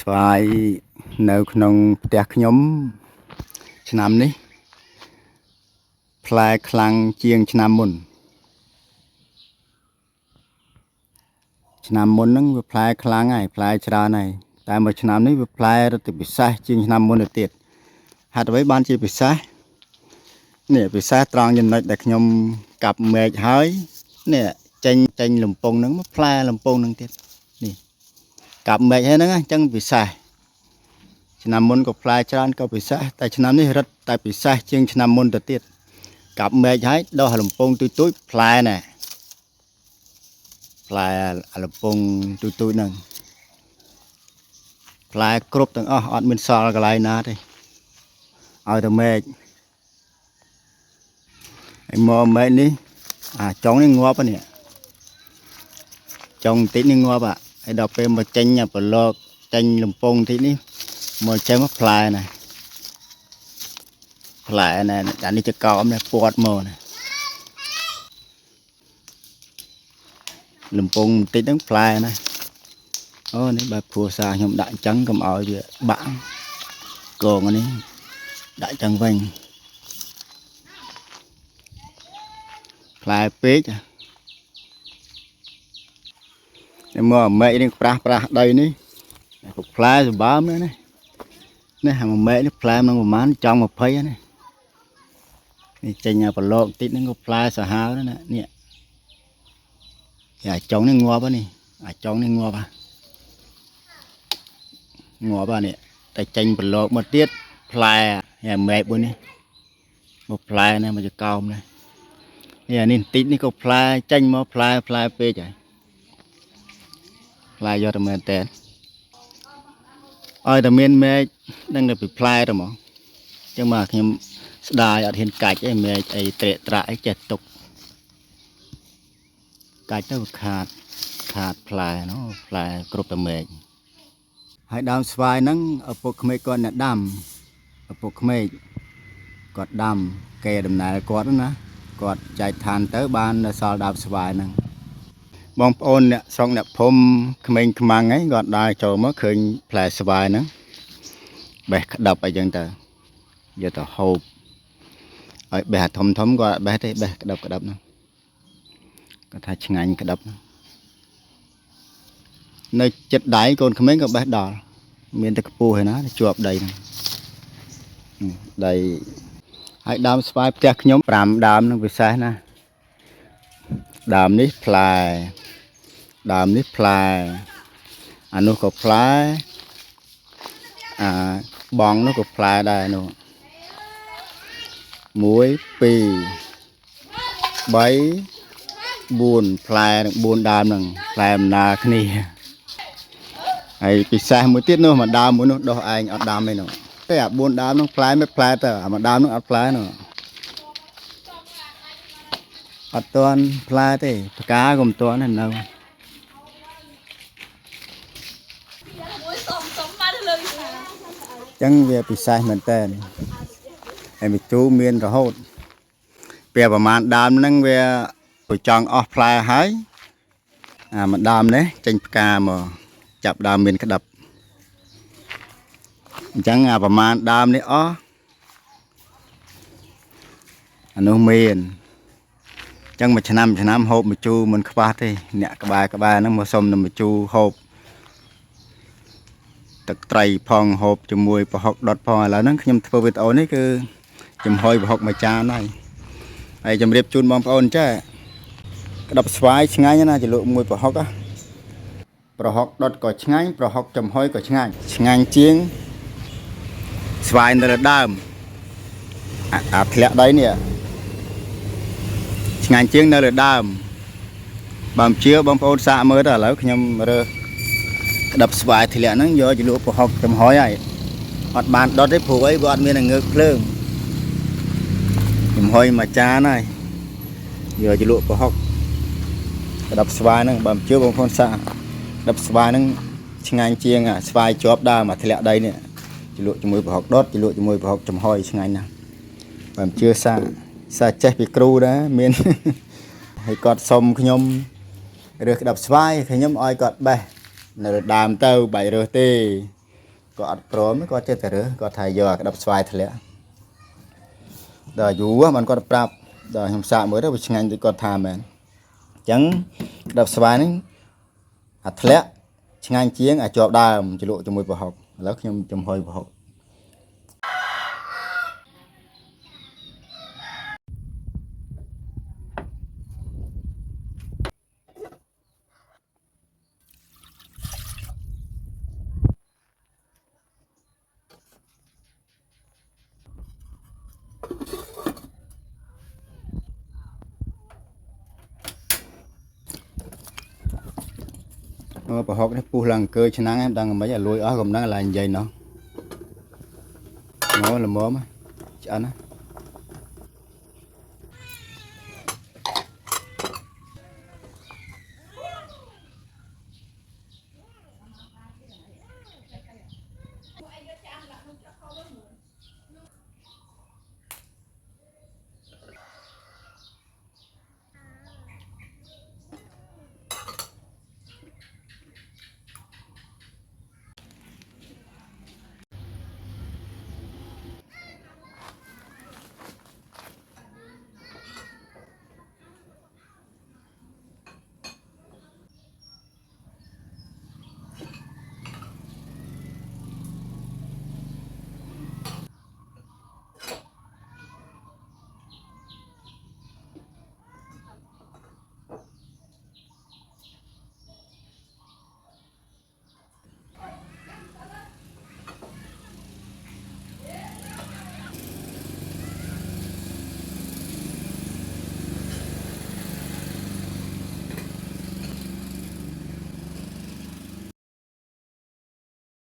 ស្វាយនៅក្នុងផ្ទះខ្ញុំឆ្នាំនេះផ្លែខ្លាំងជាងឆ្នាំមុនហ្នឹងវាផ្លែខ្លាំងហើយផ្លែច្រើនហើយតែមួយឆ្នាំនេះវាផ្លែរត់ពិសេសជាងឆ្នាំមុនទៅទៀតហេតុអ្វីបានជាពិសេសនេះពិសេសត្រង់ចំណុចដែលខ្ញុំកាប់មែកហើយនេះចេញលំពងហ្នឹងផ្លែលំពងហ្នឹងទៀតនេះកាប់មែកហើយហ្នឹងអញ្ចឹងពិសេសឆ្នាំមុនក៏ផ្លែច្រើនក៏ពិសេសតែឆ្នាំនេះរឹតតែពិសេសជាងឆ្នាំមុនទៅទៀតកាប់មែកហើយដោះលំពងទូចផ្លែណែផ្លែលំពងទូចហ្នឹងផ្លែគ្រប់ទាំងអស់អត់មានសល់កន្លែងណាទេឲ្យតែមែកហើយមកមែកនេះចុងនេះងាប់នេះចុងតិចនេះងាប់ហើយដល់ពេលមកចេញប្រឡកចេញលំពងតិចនេះមកចេញមកផ្លែណែអានេះចកោមនេះពាត់មកណាលំពងតិចហ្នឹងផ្លែណាអូនេះបែបគ្រួសារខ្ញុំដាក់អញ្ចឹងកុំឲ្យវាបាក់កងនេះដាក់អញ្ចឹងវិញផ្លែពេកនេះមកមែកនេះប្រាស់ដីនេះផ្លែសម្បើមនេះមួយមែកនេះផ្លែនឹងប្រហែលចង់20នេះចេញប្រឡកតិចហ្នឹងក៏ផ្លែសាហាវដែរនេះអាចុងនេះងាប់នេះអាចុងនេះងាប់នេះតែចេញប្រឡកមកទៀតផ្លែមែកមួយនេះមកផ្លែនេះមកចកោមនេះនេះតិចនេះក៏ផ្លែចេញមកផ្លែពេកហើយផ្លែយកតែមែនតើឲ្យតែមានមែកដឹងតែពីផ្លែទៅហ្មងអញ្ចឹងមកខ្ញុំស្ដាយអត់ហ៊ានកាច់អីមែកអីត្រេកត្រាក់អីចេះទុកកាច់ទៅខាតផ្លែនោះផ្លែគ្រប់តែមែកហើយដើមស្វាយហ្នឹងឪពុកក្មេកគាត់អ្នកដាំឪពុកក្មេកគាត់ដាំគេដំណើរគាត់ណាគាត់ចែកឋានទៅបានសល់ដើមស្វាយហ្នឹងបងប្អូនអ្នកស្រុកអ្នកភូមិក្មេងខ្មាំងហ្នឹងគាត់ដើរចូលមកឃើញផ្លែស្វាយហ្នឹងបេះក្តាប់អីចឹងទៅយកទៅហូបឲ្យបេះធំគាត់បេះទេបេះក្តាប់ហ្នឹងគាត់ថាឆ្ងាញ់ក្តាប់នៅចិត្តដៃកូនក្មេងក៏បេះដល់មានតែខ្ពស់ឯណាជាប់ដីហ្នឹងដីហើយដើមស្វាយផ្ទះខ្ញុំ5ដើមហ្នឹងពិសេសណាដើមនេះផ្លែដើមនេះផ្លែអានោះក៏ផ្លែបងនោះក៏ផ្លែដែរនោះ1 2 3 4ផ្លែ4ដើមហ្នឹងផ្លែអំណាគ្នាហើយពិសេសមួយទៀតនោះមួយដើមមួយនោះដោះឯងអត់ដើមទេនោះតែ4ដើមហ្នឹងផ្លែមិនផ្លែទៅមួយដើមហ្នឹងអត់ផ្លែនោះអត់ទាន់ផ្លែទេផ្កាក៏មិនទាន់នៅចឹងវាពិសេសមែនតើហើយមីជូមានរហូតពេលប្រហែលដើមហ្នឹងវាចង់អស់ផ្លែហើយមួយដើមនេះចេញផ្កាមកចាប់ដើមមានក្តាប់អញ្ចឹងប្រហែលដើមនេះអស់អានោះមានអញ្ចឹងមួយឆ្នាំហូបមីជូមិនខ្វះទេអ្នកក្បែរហ្នឹងមកសុំនឹងមីជូហូបទឹកត្រីផងហូបជាមួយប្រហុកដុតផងឥឡូវហ្នឹងខ្ញុំធ្វើវីដេអូនេះគឺចំហុយប្រហុកមួយចានហើយជម្រាបជូនបងប្អូនចាក្តាប់ស្វាយឆ្ងាញ់ណាជ្រលក់មួយប្រហុកប្រហុកដុតក៏ឆ្ងាញ់ប្រហុកចំហុយក៏ឆ្ងាញ់ជាងស្វាយនៅលើដើមធ្លាក់ដីនេះឆ្ងាញ់ជាងនៅលើដើមបើមិនជឿបងប្អូនសាកមើលទៅឥឡូវខ្ញុំរើសក្តាប់ស្វាយធ្លាក់ហ្នឹងយកជ្រលក់ប្រហុកចំហុយហើយអត់បានដុតទេព្រោះអីវាអត់មានងើកភ្លើងចំហុយមួយចានហើយយកជ្រលក់ប្រហុកក្តាប់ស្វាយហ្នឹងបើមិនជឿបងប្អូនសាកក្តាប់ស្វាយហ្នឹងឆ្ងាញ់ជាងស្វាយជាប់ដើមធ្លាក់ដីនេះជ្រលក់ជាមួយប្រហុកដុតជ្រលក់ជាមួយប្រហុកចំហុយឆ្ងាញ់ណាស់បើមិនជឿសាចេះពីគ្រូដែរមានហើយគាត់សុំខ្ញុំរើសក្តាប់ស្វាយខ្ញុំឲ្យគាត់បេះនៅដើមទៅបាយរើសទេ có ăn prom có chết rồi có thay giờ đập xoài thật lẽ đời dù mình có đập rạp đời hôm sau mới đó bị ngành thì có tham mẹ chẳng đập xoài này thật lẽ ngành chiến ở chọp đa chỉ lộ cho mùi vào họcแล้วខ្ញុំចំហុយvào học vào học này pu lăng cơ chân em đang mấy giờ lùi ở gồm đang là vậy nó là mớm chả nó